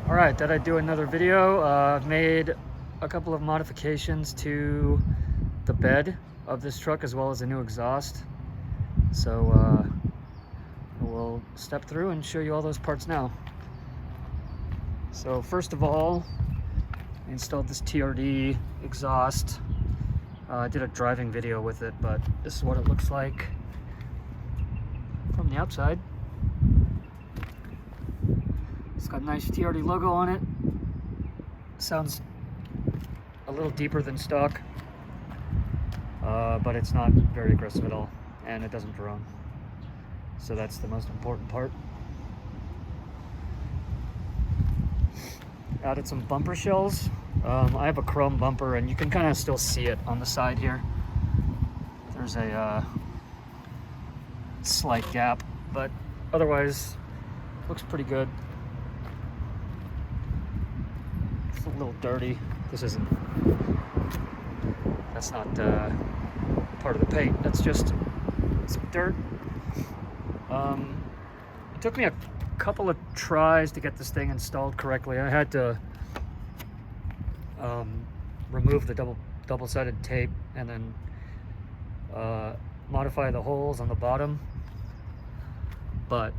Alright, thought I'd do another video. I've made a couple of modifications to the bed of this truck as well as a new exhaust. So we'll step through and show you all those parts now. So first of all, I installed this TRD exhaust. I did a driving video with it, but this is what it looks like from the outside. It's got a nice TRD logo on it. Sounds a little deeper than stock, but it's not very aggressive at all, and it doesn't drone. So that's the most important part. Added some bumper shells. I have a chrome bumper, and you can kind of still see it on the side here. There's a slight gap, but otherwise looks pretty good. It's a little dirty. That's not part of the paint. That's just some dirt. It took me a couple of tries to get this thing installed correctly. I had to remove the double-sided tape and then modify the holes on the bottom, but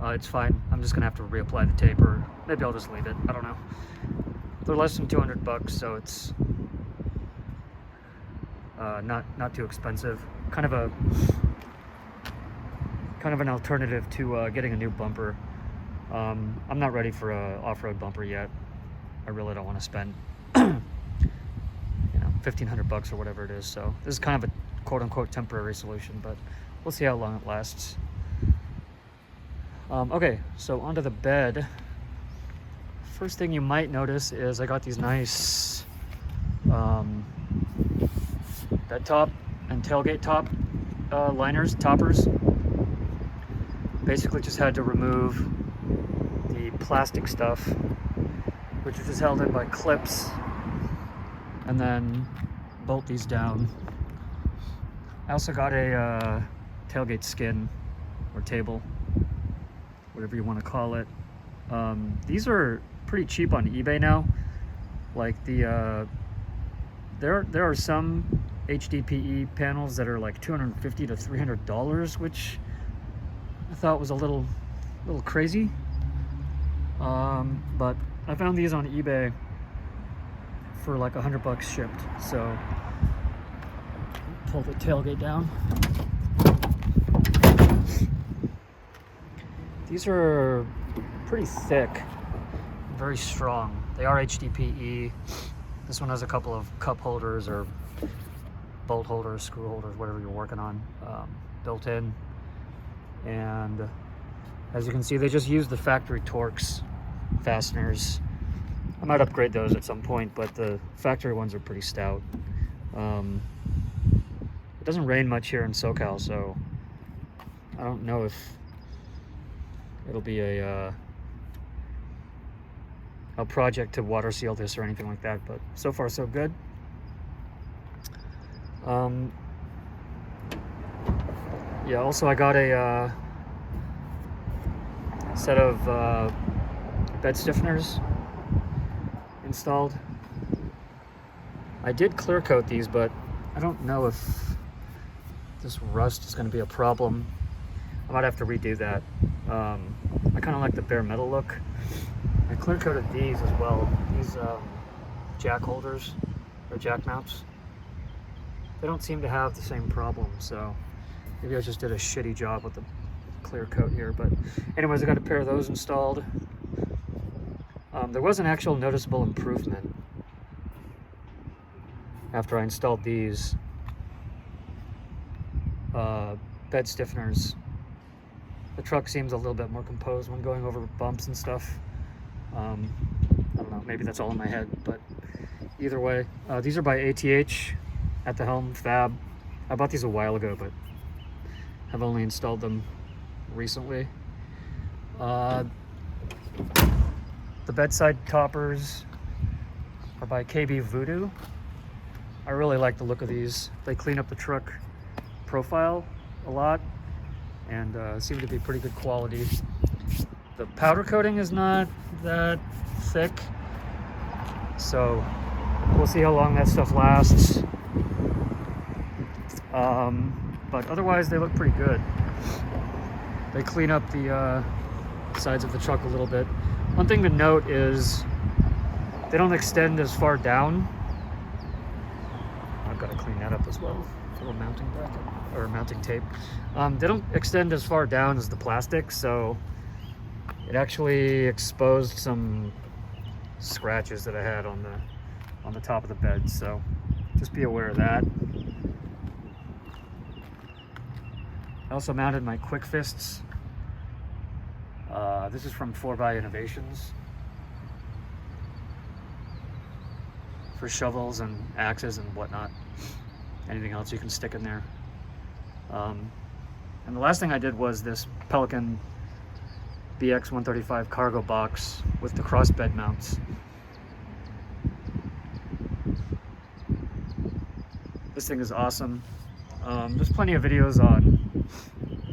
it's fine. I'm just gonna have to reapply the tape, or maybe I'll just leave it. I don't know. They're less than $200, so it's not too expensive. Kind of an alternative to getting a new bumper. I'm not ready for a off-road bumper yet. I really don't want to spend $1,500 or whatever it is. So this is kind of a quote-unquote temporary solution, but we'll see how long it lasts. Okay, so onto the bed. First thing you might notice is I got these nice bed top and tailgate top toppers. Basically just had to remove the plastic stuff, which is held in by clips, and then bolt these down. I also got a tailgate skin or table, whatever you want to call it. These are pretty cheap on eBay now. Like there are some HDPE panels that are like $250 to $300, which I thought was a little crazy. But I found these on eBay for like $100 shipped. So pull the tailgate down. These are pretty thick, very strong. They are HDPE. This one has a couple of cup holders or bolt holders, screw holders, whatever you're working on, built in. And as you can see, they just use the factory Torx fasteners. I might upgrade those at some point, but the factory ones are pretty stout. It doesn't rain much here in SoCal, so I don't know if it'll be a project to water seal this or anything like that, but so far so good. Yeah, also I got a set of bed stiffeners installed. I did clear coat these, but I don't know if this rust is going to be a problem. I might have to redo that. I kind of like the bare metal look. I clear coated these as well. These jack holders or jack mounts. They don't seem to have the same problem, so maybe I just did a shitty job with the clear coat here. But anyways, I got a pair of those installed. There was an actual noticeable improvement after I installed these bed stiffeners. The truck seems a little bit more composed when going over bumps and stuff. I don't know, maybe that's all in my head, but either way, these are by ATH at the helm, fab. I bought these a while ago, but have only installed them recently. The bedside toppers are by KB Voodoo. I really like the look of these. They clean up the truck profile a lot and seem to be pretty good quality. The powder coating is not that thick, so we'll see how long that stuff lasts. But otherwise they look pretty good. They clean up the sides of the truck a little bit. One thing to note is they don't extend as far down. I've got to clean that up as well for a mounting bracket or mounting tape. They don't extend as far down as the plastic, so it actually exposed some scratches that I had on the top of the bed, so just be aware of that. I also mounted my quick fists. This is from 4x Innovations for shovels and axes and whatnot. Anything else you can stick in there. And the last thing I did was this Pelican BX135 cargo box with the cross bed mounts. This thing is awesome. There's plenty of videos on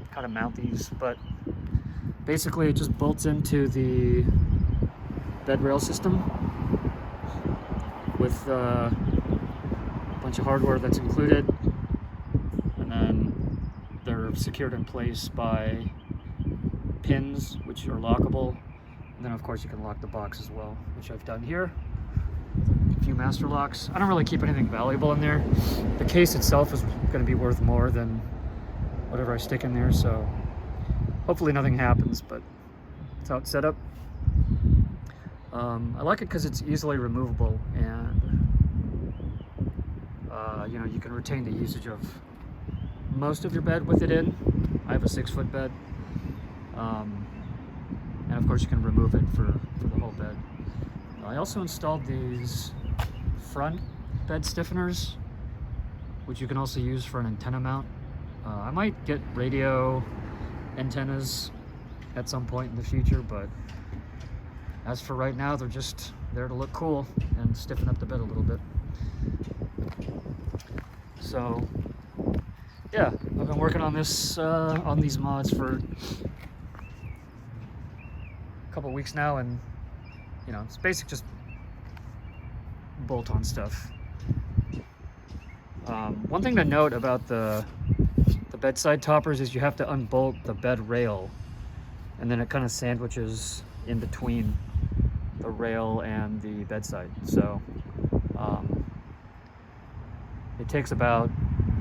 how to mount these, but basically it just bolts into the bed rail system with a bunch of hardware that's included, and then they're secured in place by pins which are lockable, and then of course you can lock the box as well, which I've done here. A few master locks. I don't really keep anything valuable in there. The case itself is going to be worth more than whatever I stick in there, so hopefully nothing happens, but that's how it's set up. I like it because it's easily removable, and you know, you can retain the usage of most of your bed with it in. I have a 6-foot bed, and of course you can remove it for the whole bed. I also installed these front bed stiffeners, which you can also use for an antenna mount. I might get radio antennas at some point in the future, but as for right now, they're just there to look cool and stiffen up the bed a little bit. So yeah, I've been working on this on these mods for a couple weeks now, and you know, it's basic just bolt-on stuff. One thing to note about the bedside toppers is you have to unbolt the bed rail, and then it kind of sandwiches in between the rail and the bedside. So it takes about,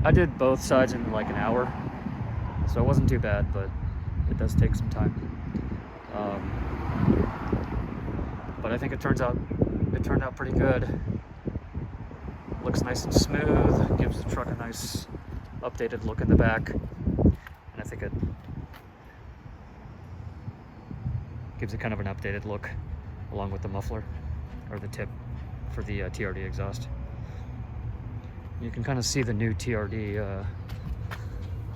I did both sides in like an hour, so it wasn't too bad, but it does take some time. But I think it turned out pretty good. Looks nice and smooth, gives the truck a nice updated look in the back, and I think it gives it kind of an updated look along with the muffler or the tip for the TRD exhaust. You can kind of see the new TRD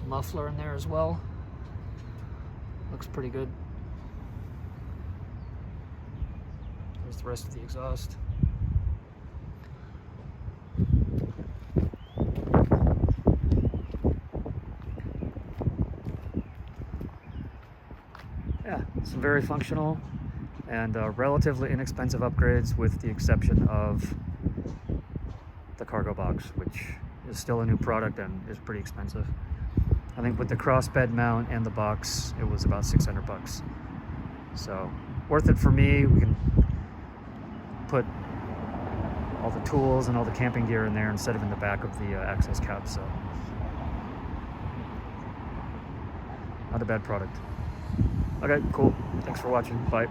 muffler in there as well. Looks pretty good. There's the rest of the exhaust. Yeah, some very functional and relatively inexpensive upgrades, with the exception of the cargo box, which is still a new product and is pretty expensive. I think with the cross bed mount and the box, it was about 600 bucks. So worth it for me. We can put all the tools and all the camping gear in there instead of in the back of the access cab. So not a bad product. Okay, cool. Thanks for watching. Bye.